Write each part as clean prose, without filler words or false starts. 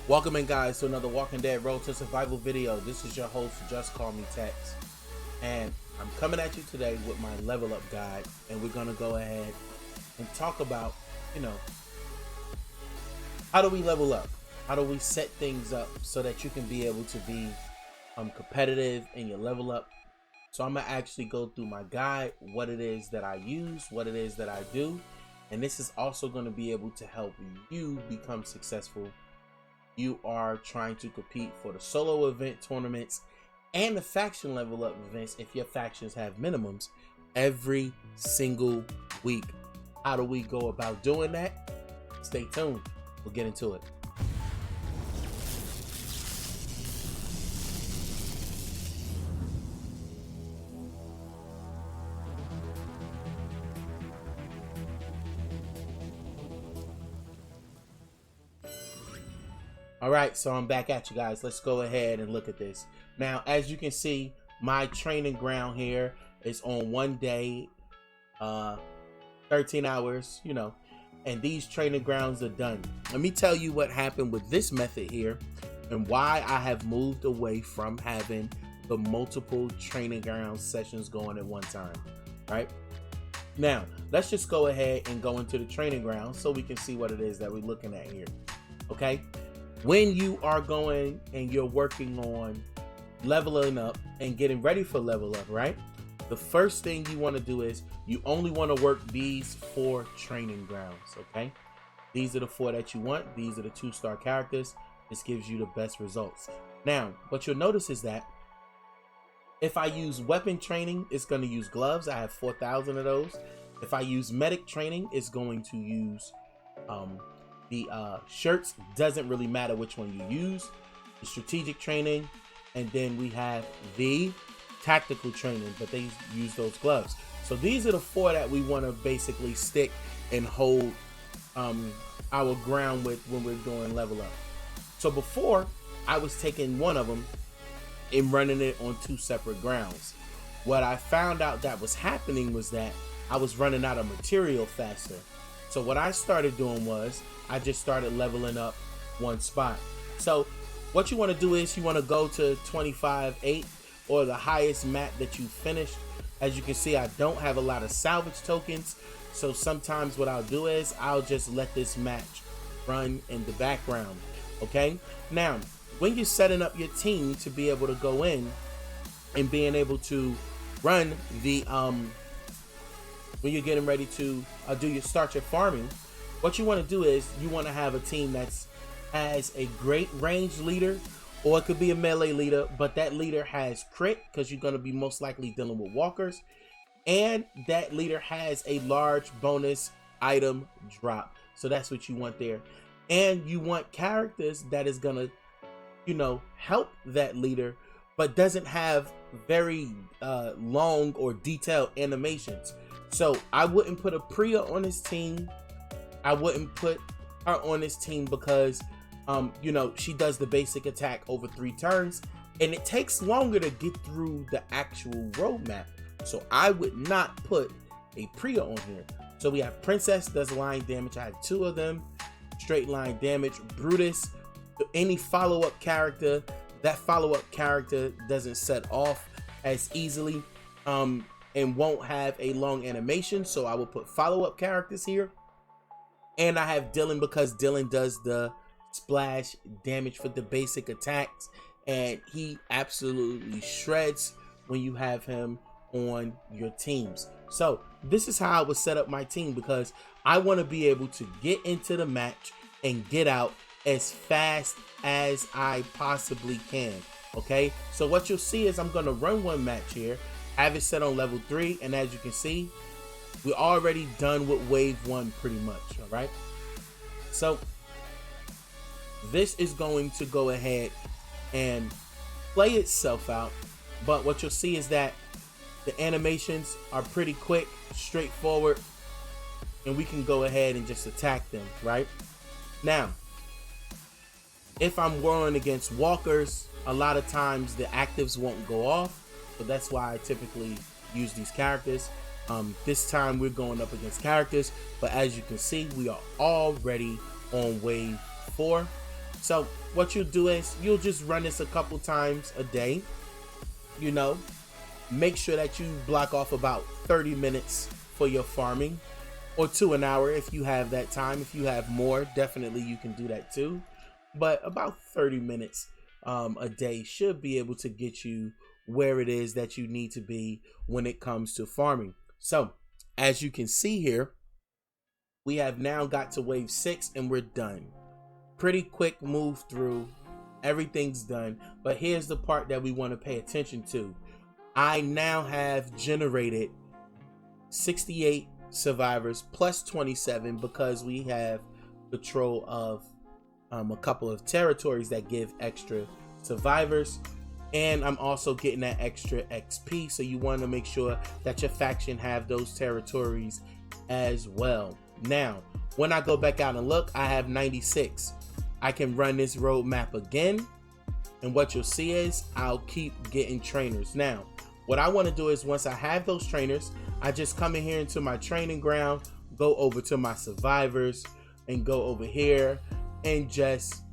Welcome in, guys, to another Walking Dead Road to Survival video. This is your host, Just Call Me Tex, and I'm coming at you today with my level up guide, and we're gonna go ahead and talk about, how do we level up? How do we set things up so that you can be able to be competitive in your level up? So I'm gonna actually go through my guide, what it is that I use, what it is that I do, and this is also going to be able to help you become successful. You are trying to compete for the solo event tournaments and the faction level up events if your factions have minimums every single week. How do we go about doing that? Stay tuned. We'll get into it. All right, so I'm back at you guys. Let's go ahead and look at this. Now, as you can see, my training ground here is on 1 day, 13 hours, and these training grounds are done. Let me tell you what happened with this method here and why I have moved away from having the multiple training ground sessions going at one time, right? Now, let's just go ahead and go into the training ground so we can see what it is that we're looking at here, okay? When you are going and you're working on leveling up and getting ready for level up, right? The first thing you want to do is you only want to work these 4 training grounds, okay? These are the 4 that you want. These are the 2-star characters. This gives you the best results. Now, what you'll notice is that if I use weapon training, it's going to use gloves. I have 4,000 of those. If I use medic training, it's going to use the shirts. Doesn't really matter which one you use. The strategic training, and then we have the tactical training, but they use those gloves. So these are the 4 that we want to basically stick and hold our ground with when we're doing level up. So before, I was taking one of them and running it on 2 separate grounds. What I found out that was happening was that I was running out of material faster. So what I started doing was I just started leveling up one spot. So what you want to do is you want to go to 25-8 or the highest map that you finished. As you can see, I don't have a lot of salvage tokens. So sometimes what I'll do is I'll just let this match run in the background. Okay. Now, when you're setting up your team to be able to go in and being able to run the, when you're getting ready to start your farming, what you want to do is you want to have a team that's has a great range leader, or it could be a melee leader, but that leader has crit because you're going to be most likely dealing with walkers, and that leader has a large bonus item drop. So that's what you want there. And you want characters that is going to help that leader, but doesn't have very long or detailed animations. So I wouldn't put a Priya on his team. I wouldn't put her on his team because, she does the basic attack over 3 turns, and it takes longer to get through the actual roadmap. So I would not put a Priya on here. So we have Princess, does line damage. I have 2 of them. Straight line damage. Brutus, any follow-up character, that follow-up character doesn't set off as easily. And won't have a long animation, so I will put follow-up characters here. And I have Dylan because Dylan does the splash damage for the basic attacks, and he absolutely shreds when you have him on your teams. So this is how I would set up my team, because I want to be able to get into the match and get out as fast as I possibly can. Okay, so what you'll see is I'm going to run one match here, have it set on level 3, and as you can see, we're already done with wave 1 pretty much. All right, so this is going to go ahead and play itself out, but what you'll see is that the animations are pretty quick, straightforward, and we can go ahead and just attack them. Right now, if I'm warring against walkers, a lot of times the actives won't go off. So that's why I typically use these characters. This time we're going up against characters, but as you can see, we are already on wave 4. So what you'll do is you'll just run this a couple times a day. You know, make sure that you block off about 30 minutes for your farming, or to an hour if you have that time. If you have more, definitely you can do that too. But about 30 minutes a day should be able to get you where it is that you need to be when it comes to farming. So as you can see here, we have now got to wave 6 and we're done. Pretty quick move through, everything's done. But here's the part that we want to pay attention to. I now have generated 68 survivors plus 27 because we have control of a couple of territories that give extra survivors, and I'm also getting that extra XP, so you want to make sure that your faction have those territories as well. Now when I go back out and look, I have 96. I can run this roadmap again, and what you'll see is I'll keep getting trainers. Now what I want to do is, once I have those trainers, I just come in here into my training ground, go over to my survivors, and go over here and just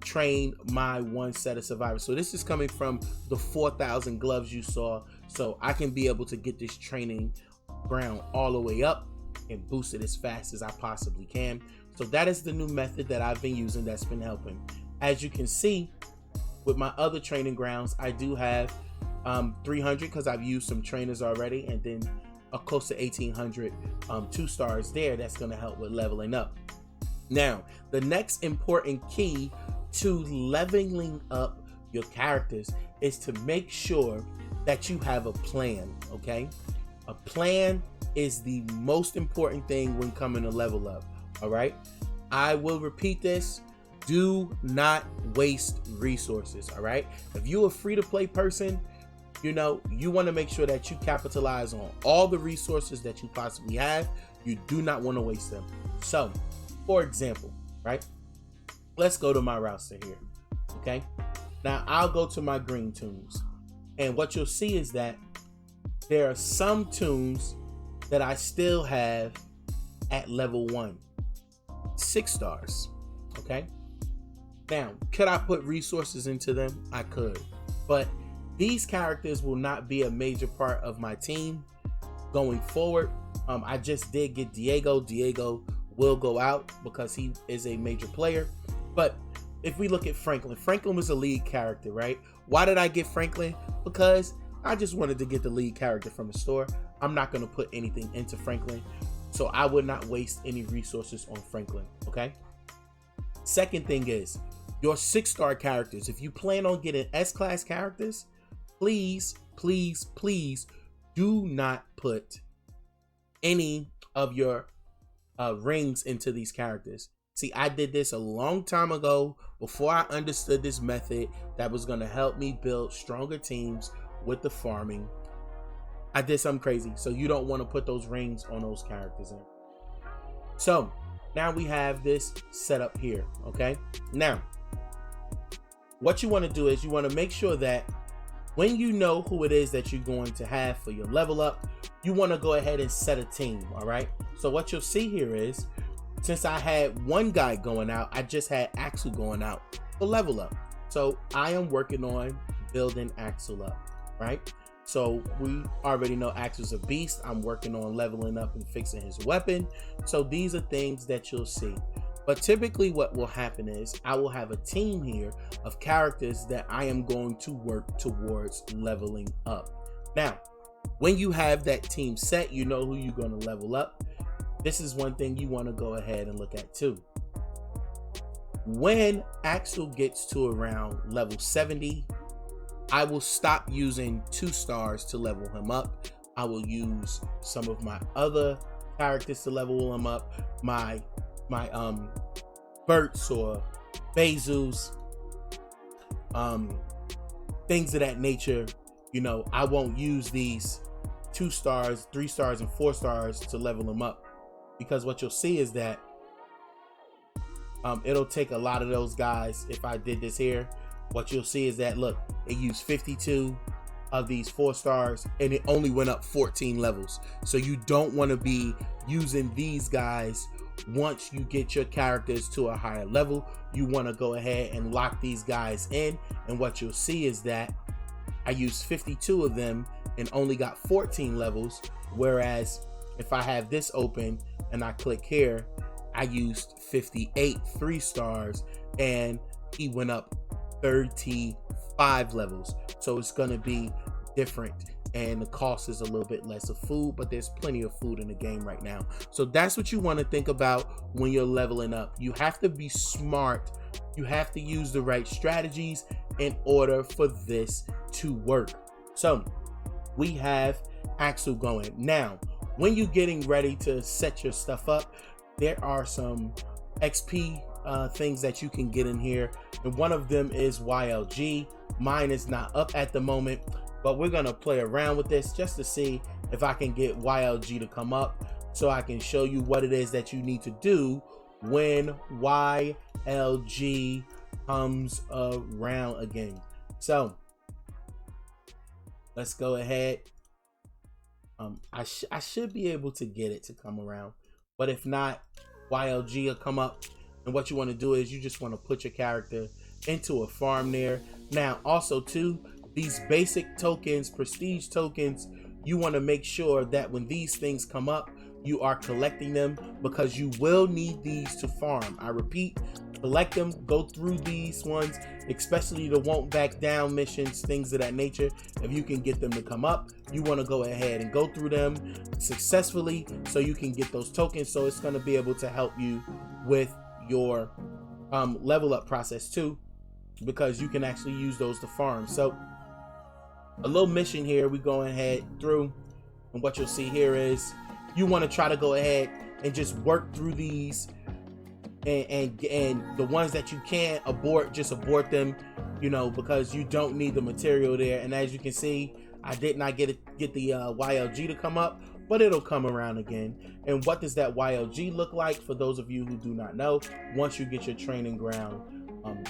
train my one set of survivors. So this is coming from the 4,000 gloves you saw. So I can be able to get this training ground all the way up and boost it as fast as I possibly can. So that is the new method that I've been using that's been helping. As you can see, with my other training grounds, I do have 300 because I've used some trainers already, and then close to 1,800 2 stars there. That's going to help with leveling up. Now, the next important key to leveling up your characters is to make sure that you have a plan, okay? A plan is the most important thing when coming to level up, all right? I will repeat this. Do not waste resources, all right? If you're a free-to-play person, you know, you want to make sure that you capitalize on all the resources that you possibly have. You do not want to waste them. So, for example, right? Let's go to my roster here, okay? Now, I'll go to my green Toons. And what you'll see is that there are some Toons that I still have at level 1. 6 stars, okay? Now, could I put resources into them? I could. But these characters will not be a major part of my team going forward. I just did get Diego. Diego will go out because he is a major player. But if we look at Franklin, Franklin was a lead character, right? Why did I get Franklin? Because I just wanted to get the lead character from the store. I'm not going to put anything into Franklin, so I would not waste any resources on Franklin, okay? Second thing is, your 6-star characters, if you plan on getting S-class characters, please, please, please do not put any of your rings into these characters. See, I did this a long time ago before I understood this method that was going to help me build stronger teams with the farming. I did something crazy, so you don't want to put those rings on those characters in. So now we have this set up here, okay? Now, what you want to do is you want to make sure that when you know who it is that you're going to have for your level up, you want to go ahead and set a team, all right? So what you'll see here is, since I had one guy going out, I just had Axel going out for level up. So I am working on building Axel up, right? So we already know Axel's a beast. I'm working on leveling up and fixing his weapon. So these are things that you'll see. But typically what will happen is I will have a team here of characters that I am going to work towards leveling up. Now, when you have that team set, you know who you're going to level up. This is one thing you want to go ahead and look at too. When Axel gets to around level 70, I will stop using 2 stars to level him up. I will use some of my other characters to level him up. My Berts or Bezos, things of that nature. You know, I won't use these 2 stars, 3 stars, and 4 stars to level them up, because what you'll see is that it'll take a lot of those guys. If I did this here, what you'll see is that, look, it used 52 of these 4 stars and it only went up 14 levels. So you don't want to be using these guys once you get your characters to a higher level, you want to go ahead and lock these guys in. And what you'll see is that I used 52 of them and only got 14 levels. Whereas if I have this open and I click here, I used 58 3-stars and he went up 35 levels. So it's going to be different, and the cost is a little bit less of food, but there's plenty of food in the game right now. So that's what you want to think about when you're leveling up. You have to be smart. You have to use the right strategies in order for this to work. So we have Axel going. Now, when you're getting ready to set your stuff up, there are some XP things that you can get in here, and one of them is YLG. Mine is not up at the moment, but we're gonna play around with this just to see if I can get YLG to come up, so I can show you what it is that you need to do when YLG comes around again. So let's go ahead. I should be able to get it to come around, but if not, YLG will come up. And what you want to do is you just want to put your character into a farm there. Now also too, these basic tokens, prestige tokens, you want to make sure that when these things come up, you are collecting them, because you will need these to farm. I repeat, collect them, go through these ones, especially the won't back down missions, things of that nature. If you can get them to come up, you want to go ahead and go through them successfully so you can get those tokens. So it's going to be able to help you with your level up process too, because you can actually use those to farm. So a little mission here, we go ahead through, and what you'll see here is you want to try to go ahead and just work through these, and the ones that you can't abort, just abort them, you know, because you don't need the material there. And as you can see, I did not get the YLG to come up, but it'll come around again. And what does that YLG look like for those of you who do not know? Once you get your training ground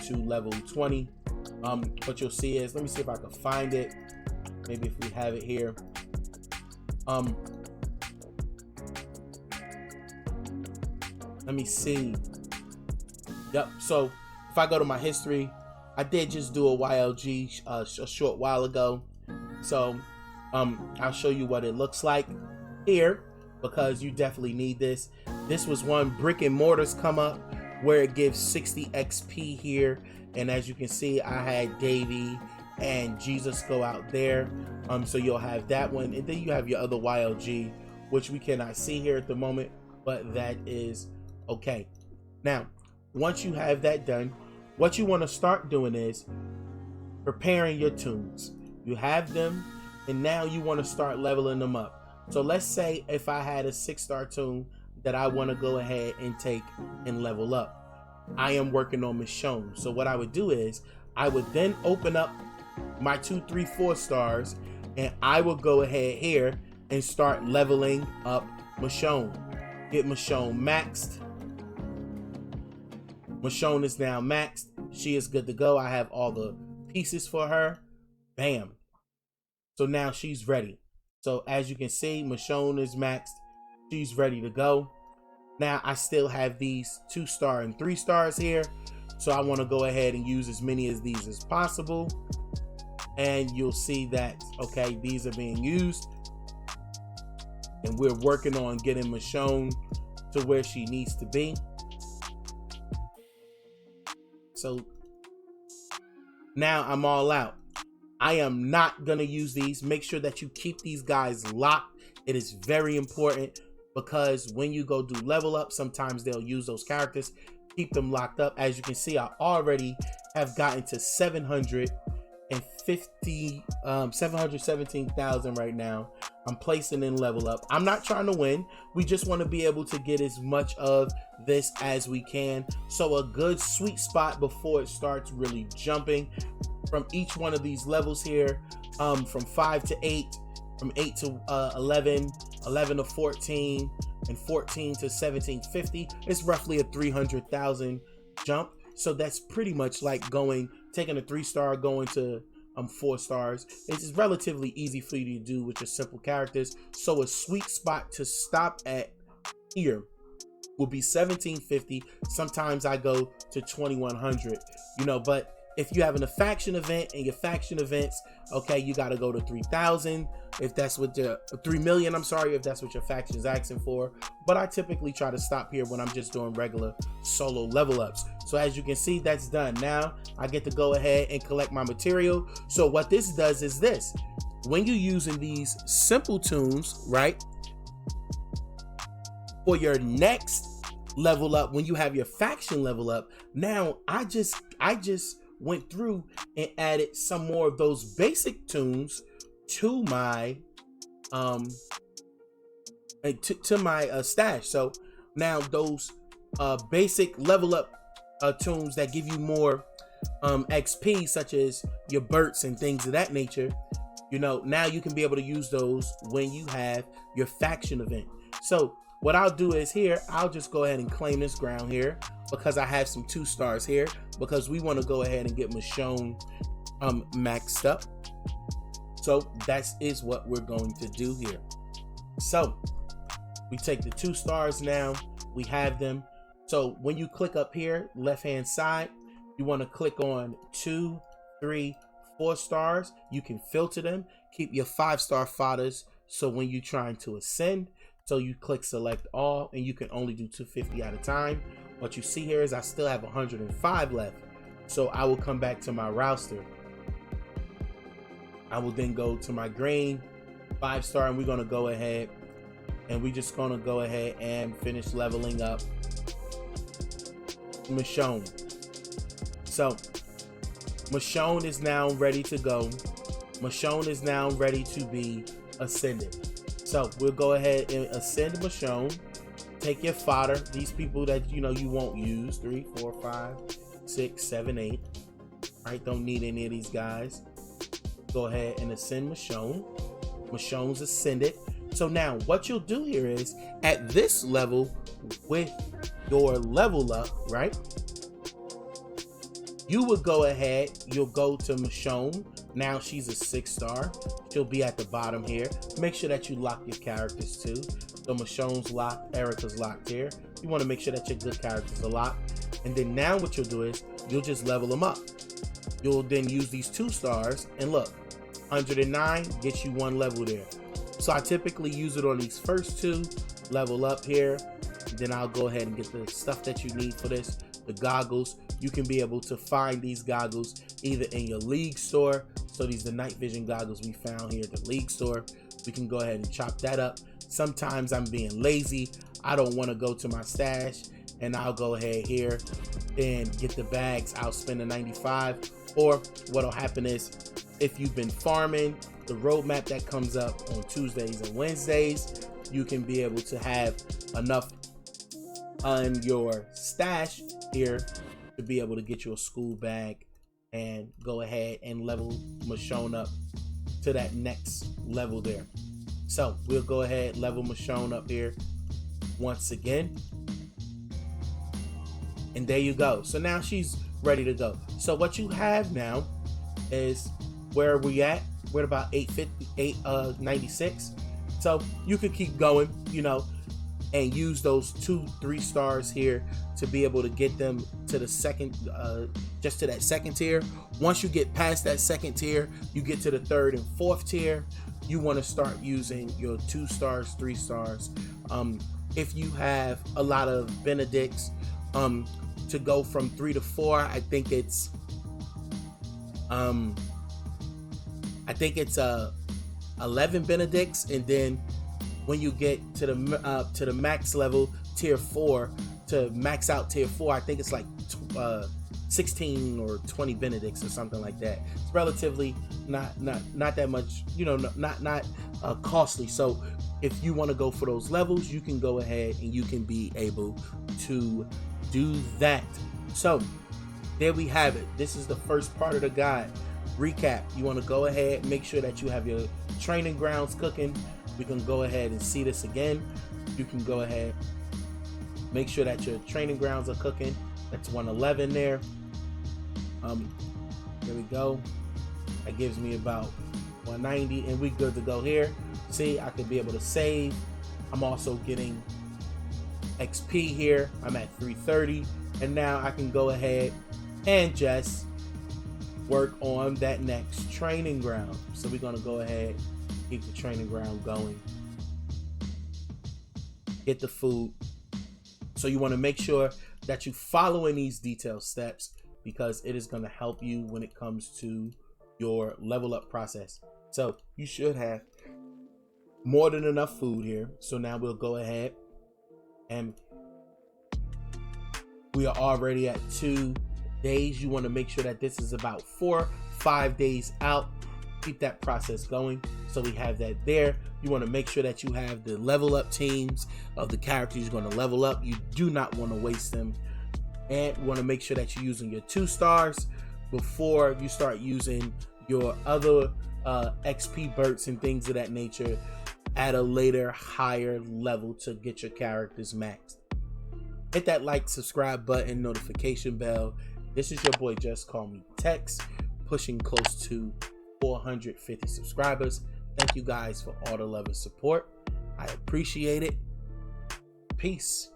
to level 20, what you'll see is, let me see if I can find it, maybe if we have it here. Let me see. Yep, so if I go to my history, I did just do a YLG a short while ago. So I'll show you what it looks like here, because you definitely need this. This was one brick and mortars come up where it gives 60 XP here, and as you can see, I had Davey and Jesus go out there. So you'll have that one, and then you have your other YLG, which we cannot see here at the moment, but that is okay. Now, once you have that done, what you want to start doing is preparing your Toons. You have them, and now you want to start leveling them up. So let's say if I had a 6-star Toon that I want to go ahead and take and level up, I am working on Michonne. So what I would do is I would then open up my 2, 3, 4 stars, and I will go ahead here and start leveling up Michonne. Get Michonne maxed. Michonne is now maxed. She is good to go. I have all the pieces for her. Bam. So now she's ready. So as you can see, Michonne is maxed. She's ready to go. Now I still have these 2-star and 3 stars here. So I want to go ahead and use as many of these as possible. And you'll see that, okay, these are being used. And we're working on getting Michonne to where she needs to be. So now I'm all out. I am not going to use these. Make sure that you keep these guys locked. It is very important, because when you go do level up, sometimes they'll use those characters. Keep them locked up. As you can see, I already have gotten to 717,000 right now. I'm placing in level up. I'm not trying to win. We just want to be able to get as much of this as we can. So a good sweet spot before it starts really jumping from each one of these levels here, from 5 to 8, from 8 to 11, 11 to 14, and 14 to 1750. It's roughly a 300,000 jump. So that's pretty much like taking a 3-star, going to 4 stars. It's relatively easy for you to do with your simple characters. So a sweet spot to stop at here will be 1750. Sometimes I go to 2100, but if you're having a faction event and your faction events, okay, you got to go to 3000 if that's what the 3 million, I'm sorry, if that's what your faction is asking for. But I typically try to stop here when I'm just doing regular solo level ups. So as you can see, that's done. Now I get to go ahead and collect my material. So what this does is this: when you're using these simple tunes, right, for your next level up, when you have your faction level up, now I just went through and added some more of those basic tunes to my stash. So now those basic level up tunes that give you more XP, such as your bursts and things of that nature, now you can be able to use those when you have your faction event. So what I'll do is here, I'll just go ahead and claim this ground here because I have some 2 stars here, because we want to go ahead and get Michonne maxed up. So that is what we're going to do here. So we take the 2 stars now, we have them. So when you click up here, left hand side, you want to click on 2, 3, 4 stars. You can filter them, keep your 5-star fodders. So when you're trying to ascend, so you click select all, and you can only do 250 at a time. What you see here is I still have 105 left. So I will come back to my roster. I will then go to my green 5-star, and we're going to go ahead and we're just going to go ahead and finish leveling up Michonne. So Michonne is now ready to go. Michonne is now ready to be ascended. So we'll go ahead and ascend Michonne. Take your fodder, these people that you won't use, 3, 4, 5, 6, 7, 8. Right, don't need any of these guys. Go ahead and ascend Michonne. Michonne's ascended. So now what you'll do here is at this level with your level up, right? You would go ahead, you'll go to Michonne. Now she's a 6-star. She'll be at the bottom here. Make sure that you lock your characters too. So Michonne's locked, Erica's locked here. You want to make sure that your good characters are locked. And then now what you'll do is you'll just level them up. You'll then use these 2 stars, and look, 109 gets you 1 level there. So I typically use it on these first 2, level up here. Then I'll go ahead and get the stuff that you need for this, the goggles. You can be able to find these goggles either in your league store. So these are the night vision goggles we found here at the league store. We can go ahead and chop that up. Sometimes I'm being lazy. I don't want to go to my stash, and I'll go ahead here and get the bags. I'll spend the 95. Or what'll happen is, if you've been farming, the roadmap that comes up on Tuesdays and Wednesdays, you can be able to have enough on your stash here to be able to get you a school bag and go ahead and level Michonne up to that next level there. So we'll go ahead, level Michonne up here once again. And there you go. So now she's ready to go. So what you have now is, where are we at? We're at about 896. So you could keep going, and use those 2, 3 stars here to be able to get them to the second, just to that second tier. Once you get past that second tier, you get to the 3rd and 4th tier. You want to start using your 2 stars, 3 stars. If you have a lot of Benedicts, to go from 3 to 4, I think it's 11 Benedicts, and then when you get to the max level, tier 4, to max out tier 4, I think it's like 16 or 20 Benedicts or something like that. It's relatively not that much, not costly. So if you want to go for those levels, you can go ahead and you can be able to do that. So there we have it. This is the first part of the guide. Recap. You want to go ahead and make sure that you have your training grounds cooking. We can go ahead and see this again. You can go ahead, make sure that your training grounds are cooking. That's 111 there. There we go. That gives me about 190, and we good to go here. See, I could be able to save. I'm also getting XP here. I'm at 330, and now I can go ahead and just work on that next training ground. So we're gonna go ahead, keep the training ground going, get the food. So you want to make sure that you following these detailed steps, because it is going to help you when it comes to your level up process. So you should have more than enough food here. So now we'll go ahead, and we are already at 2 days. You want to make sure that this is about 4-5 days out. Keep that process going. So we have that there. You want to make sure that you have the level up teams of the characters you're going to level up. You do not want to waste them. And you want to make sure that you're using your 2 stars before you start using your other XP bursts and things of that nature at a later, higher level to get your characters maxed. Hit that like, subscribe button, notification bell. This is your boy Just Call Me Tex, pushing close to 450 subscribers. Thank you guys for all the love and support. I appreciate it. Peace.